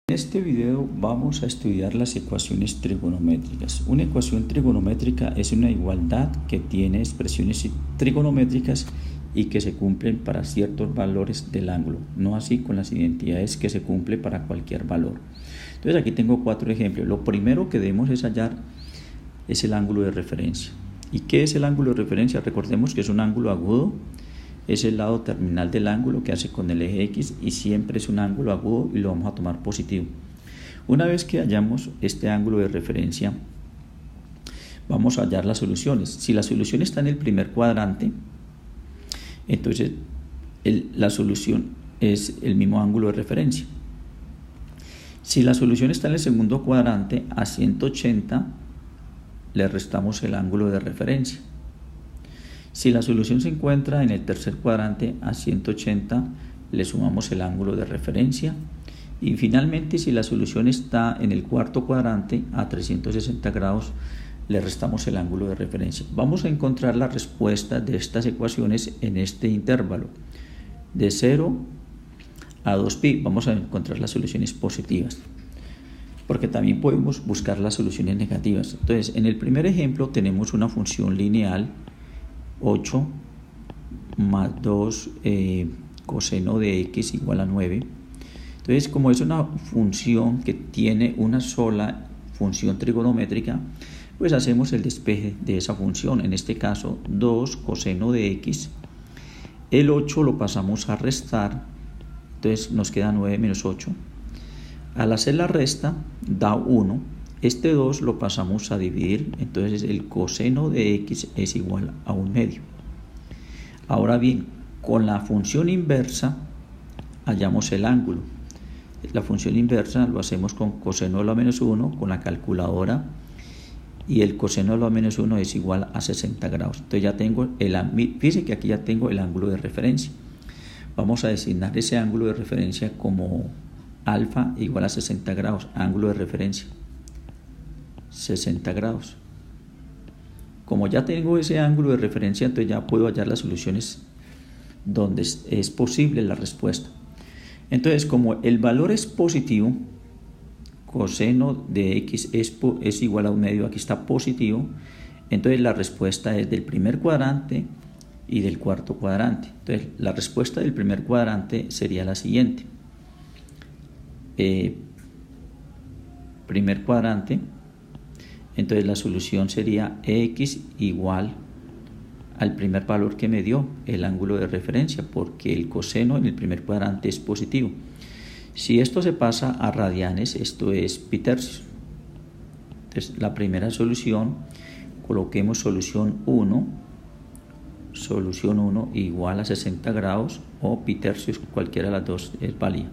En este video vamos a estudiar las ecuaciones trigonométricas. Una ecuación trigonométrica es una igualdad que tiene expresiones trigonométricas y que se cumplen para ciertos valores del ángulo, no así con las identidades que se cumple para cualquier valor. Entonces aquí tengo 4 ejemplos. Lo primero que debemos es hallar es el ángulo de referencia. ¿Y qué es el ángulo de referencia? Recordemos que es un ángulo agudo. Es el lado terminal del ángulo que hace con el eje X y siempre es un ángulo agudo y lo vamos a tomar positivo. Una vez que hallamos este ángulo de referencia, vamos a hallar las soluciones. Si la solución está en el primer cuadrante, entonces la solución es el mismo ángulo de referencia. Si la solución está en el segundo cuadrante, a 180 le restamos el ángulo de referencia. Si la solución se encuentra en el tercer cuadrante, a 180 le sumamos el ángulo de referencia. Y finalmente, si la solución está en el cuarto cuadrante, a 360 grados, le restamos el ángulo de referencia. Vamos a encontrar la respuesta de estas ecuaciones en este intervalo. De 0 a 2pi vamos a encontrar las soluciones positivas, porque también podemos buscar las soluciones negativas. Entonces, en el primer ejemplo tenemos una función lineal 8 más 2 coseno de x igual a 9. Entonces, como es una función que tiene una sola función trigonométrica, pues hacemos el despeje de esa función. En este caso, 2 coseno de x. El 8 lo pasamos a restar, entonces nos queda 9 menos 8. Al hacer la resta, da 1. Este 2 lo pasamos a dividir, entonces el coseno de x es igual a 1/2. Ahora bien, con la función inversa hallamos el ángulo. La función inversa lo hacemos con coseno de la menos 1 con la calculadora, y el coseno de la menos 1 es igual a 60 grados. Entonces ya tengo fíjense que aquí ya tengo el ángulo de referencia. Vamos a designar ese ángulo de referencia como alfa igual a 60 grados, ángulo de referencia. 60 grados. Como ya tengo ese ángulo de referencia, entonces ya puedo hallar las soluciones donde es posible la respuesta. Entonces, como el valor es positivo, coseno de x es igual a 1/2, aquí está positivo, entonces la respuesta es del primer cuadrante y del cuarto cuadrante. Entonces, la respuesta del primer cuadrante sería la siguiente. Primer cuadrante. Entonces la solución sería x igual al primer valor que me dio, el ángulo de referencia, porque el coseno en el primer cuadrante es positivo. Si esto se pasa a radianes, esto es pi tercios. Entonces la primera solución, coloquemos solución 1 igual a 60 grados o pi tercios, cualquiera de las dos es válida.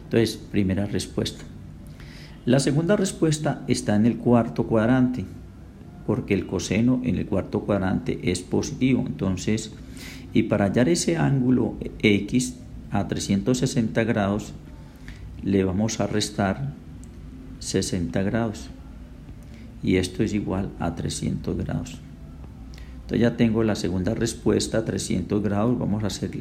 Entonces, primera respuesta. La segunda respuesta está en el cuarto cuadrante, porque el coseno en el cuarto cuadrante es positivo. Entonces, y para hallar ese ángulo x a 360 grados, le vamos a restar 60 grados. Y esto es igual a 300 grados. Entonces ya tengo la segunda respuesta, 300 grados. Vamos a hacer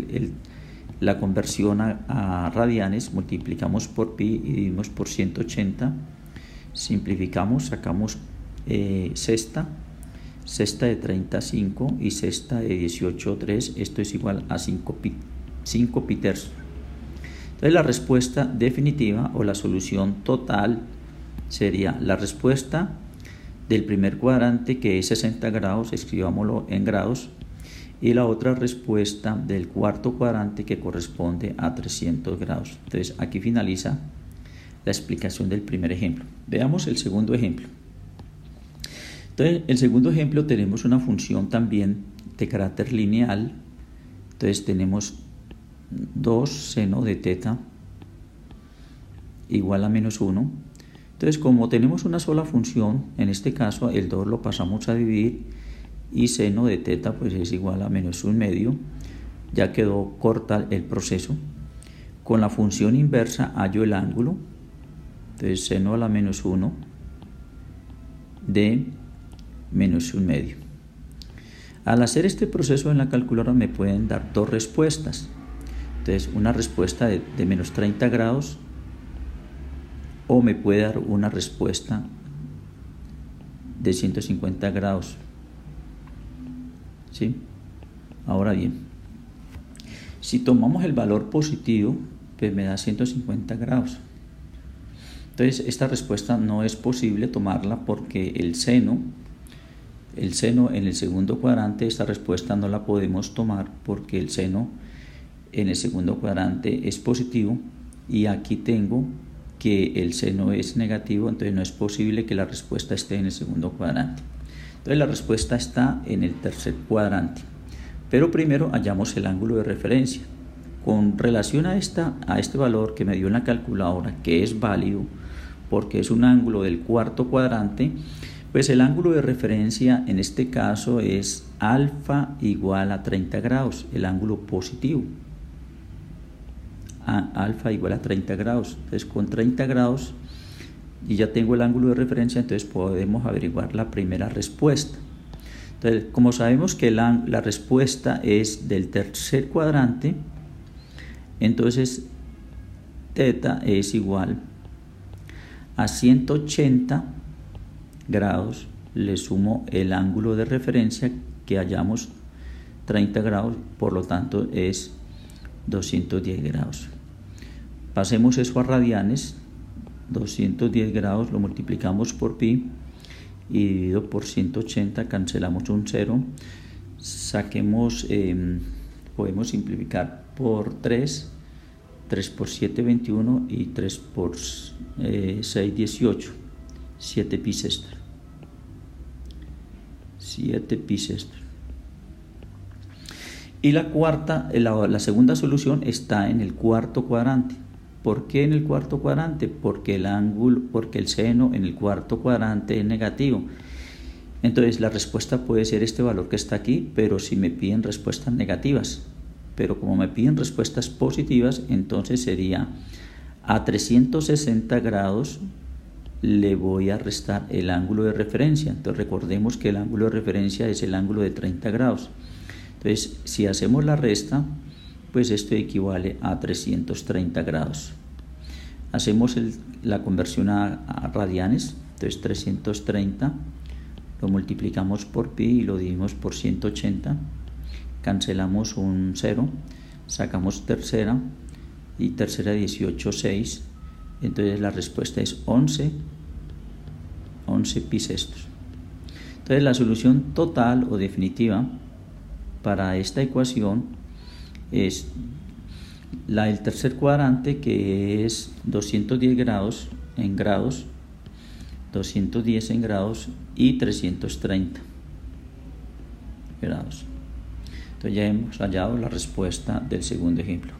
la conversión a radianes, multiplicamos por pi y dividimos por 180, simplificamos, sacamos sexta de 35 y sexta de 18/3, esto es igual a 5 pi tercios. Entonces la respuesta definitiva o la solución total sería la respuesta del primer cuadrante, que es 60 grados, escribámoslo en grados, y la otra respuesta del cuarto cuadrante, que corresponde a 300 grados. Entonces aquí finaliza la explicación del primer ejemplo. Veamos el segundo ejemplo. Entonces, el segundo ejemplo tenemos una función también de carácter lineal. Entonces tenemos 2 seno de teta igual a menos 1. Entonces, como tenemos una sola función, en este caso el 2 lo pasamos a dividir, y seno de teta pues es igual a menos 1/2. Ya quedó corta el proceso. Con la función inversa hallo el ángulo. Entonces seno a la menos 1 de menos 1/2. Al hacer este proceso en la calculadora me pueden dar dos respuestas. Entonces una respuesta de menos 30 grados o me puede dar una respuesta de 150 grados. ¿Sí? Ahora bien, si tomamos el valor positivo, pues me da 150 grados. Entonces esta respuesta no es posible tomarla porque el seno en el segundo cuadrante, esta respuesta no la podemos tomar porque el seno en el segundo cuadrante es positivo y aquí tengo que el seno es negativo, entonces no es posible que la respuesta esté en el segundo cuadrante. Entonces la respuesta está en el tercer cuadrante. Pero primero hallamos el ángulo de referencia. Con relación a este valor que me dio en la calculadora, que es válido porque es un ángulo del cuarto cuadrante, pues el ángulo de referencia en este caso es alfa igual a 30 grados, el ángulo positivo. Alfa igual a 30 grados. Entonces con 30 grados y ya tengo el ángulo de referencia, entonces podemos averiguar la primera respuesta. Entonces, como sabemos que la respuesta es del tercer cuadrante, entonces teta es igual a 180 grados, le sumo el ángulo de referencia que hallamos 30 grados, por lo tanto es 210 grados. Pasemos eso a radianes. 210 grados lo multiplicamos por pi y dividido por 180, cancelamos un 0, saquemos, podemos simplificar por 3 por 7, 21 y 3 por 6, 18, 7 pi sexto. 7 pi sexto. Y la segunda solución está en el cuarto cuadrante. ¿Por qué en el cuarto cuadrante? Porque el seno en el cuarto cuadrante es negativo. Entonces la respuesta puede ser este valor que está aquí, pero si me piden respuestas negativas. Pero como me piden respuestas positivas, entonces sería a 360 grados le voy a restar el ángulo de referencia. Entonces recordemos que el ángulo de referencia es el ángulo de 30 grados. Entonces si hacemos la resta, pues esto equivale a 330 grados. Hacemos la conversión a radianes, entonces 330 lo multiplicamos por pi y lo dividimos por 180, cancelamos un 0, sacamos tercera y tercera 18, 6, entonces la respuesta es 11 pi sextos. Entonces la solución total o definitiva para esta ecuación es la del tercer cuadrante, que es 210 grados en grados, 210 en grados y 330 grados. Entonces ya hemos hallado la respuesta del segundo ejemplo.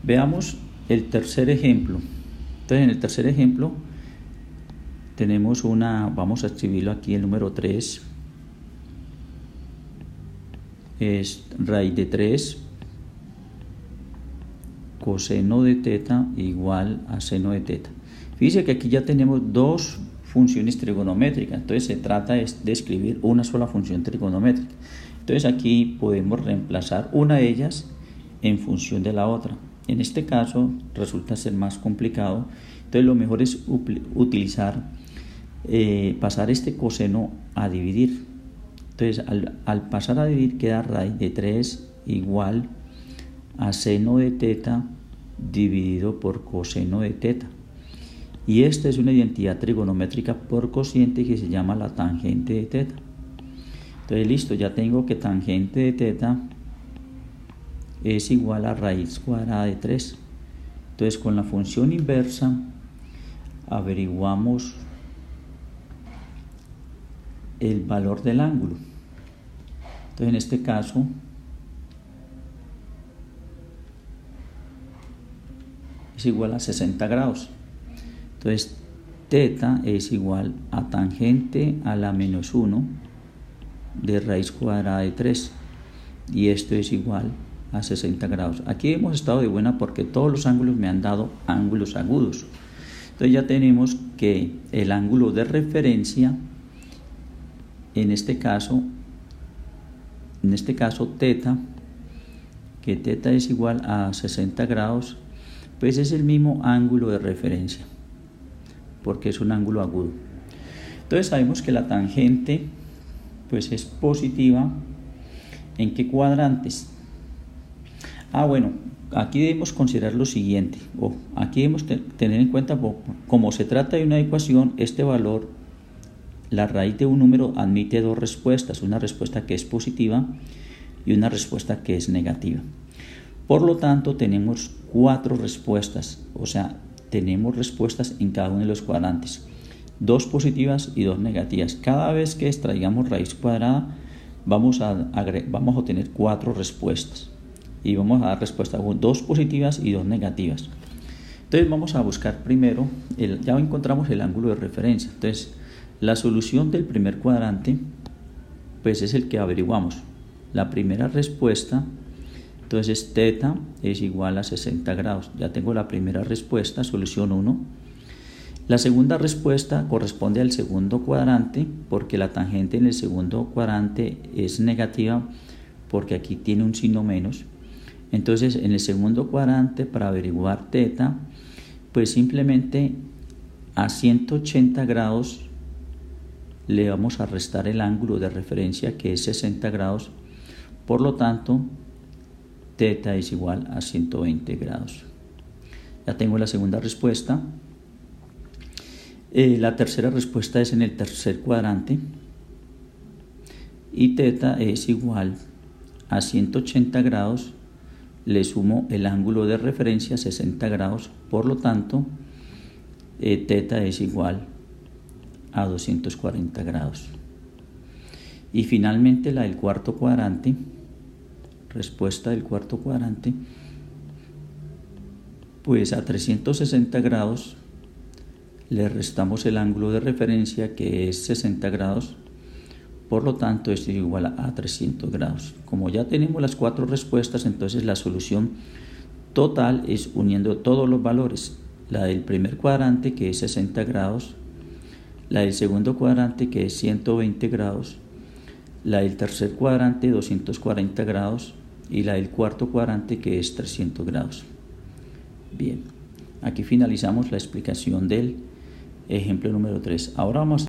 Veamos el tercer ejemplo. Entonces en el tercer ejemplo tenemos vamos a escribirlo aquí, el número 3 es raíz de 3 coseno de teta igual a seno de teta. Fíjense que aquí ya tenemos dos funciones trigonométricas, entonces se trata de escribir una sola función trigonométrica. Entonces aquí podemos reemplazar una de ellas en función de la otra. En este caso resulta ser más complicado, entonces lo mejor es pasar este coseno a dividir. Entonces al pasar a dividir queda raíz de 3 igual a seno de teta dividido por coseno de teta, y esta es una identidad trigonométrica por cociente que se llama la tangente de teta. Entonces listo, ya tengo que tangente de teta es igual a raíz cuadrada de 3. Entonces con la función inversa averiguamos el valor del ángulo. Entonces en este caso es igual a 60 grados. Entonces teta es igual a tangente a la menos 1 de raíz cuadrada de 3, y esto es igual a 60 grados. Aquí hemos estado de buena porque todos los ángulos me han dado ángulos agudos. Entonces ya tenemos que el ángulo de referencia en este caso teta, que teta es igual a 60 grados, pues es el mismo ángulo de referencia. porque es un ángulo agudo. Entonces sabemos que la tangente pues es positiva. ¿En qué cuadrantes? Bueno, aquí debemos considerar lo siguiente. Aquí debemos tener en cuenta, como se trata de una ecuación, este valor, la raíz de un número admite dos respuestas, una respuesta que es positiva y una respuesta que es negativa. Por lo tanto, tenemos 4 respuestas, o sea, tenemos respuestas en cada uno de los cuadrantes, 2 positivas y 2 negativas. Cada vez que extraigamos raíz cuadrada, vamos a obtener 4 respuestas y vamos a dar respuestas 2 positivas y 2 negativas. Entonces vamos a buscar primero, ya encontramos el ángulo de referencia. Entonces la solución del primer cuadrante pues es el que averiguamos. La primera respuesta, entonces θ es igual a 60 grados. Ya tengo la primera respuesta, solución 1. La segunda respuesta corresponde al segundo cuadrante, porque la tangente en el segundo cuadrante es negativa, porque aquí tiene un signo menos. Entonces en el segundo cuadrante, para averiguar θ, pues simplemente a 180 grados le vamos a restar el ángulo de referencia, que es 60 grados. Por lo tanto, θ es igual a 120 grados. Ya tengo la segunda respuesta. La tercera respuesta es en el tercer cuadrante y θ es igual a 180 grados, le sumo el ángulo de referencia 60 grados, por lo tanto θ es igual a 240 grados. Y finalmente la del cuarto cuadrante, respuesta del cuarto cuadrante, pues a 360 grados le restamos el ángulo de referencia, que es 60 grados, por lo tanto esto es igual a 300 grados. Como ya tenemos las 4 respuestas, entonces la solución total es uniendo todos los valores: la del primer cuadrante, que es 60 grados, la del segundo cuadrante, que es 120 grados, la del tercer cuadrante, 240 grados, y la del cuarto cuadrante, que es 300 grados. Bien, aquí finalizamos la explicación del ejemplo número 3. Ahora vamos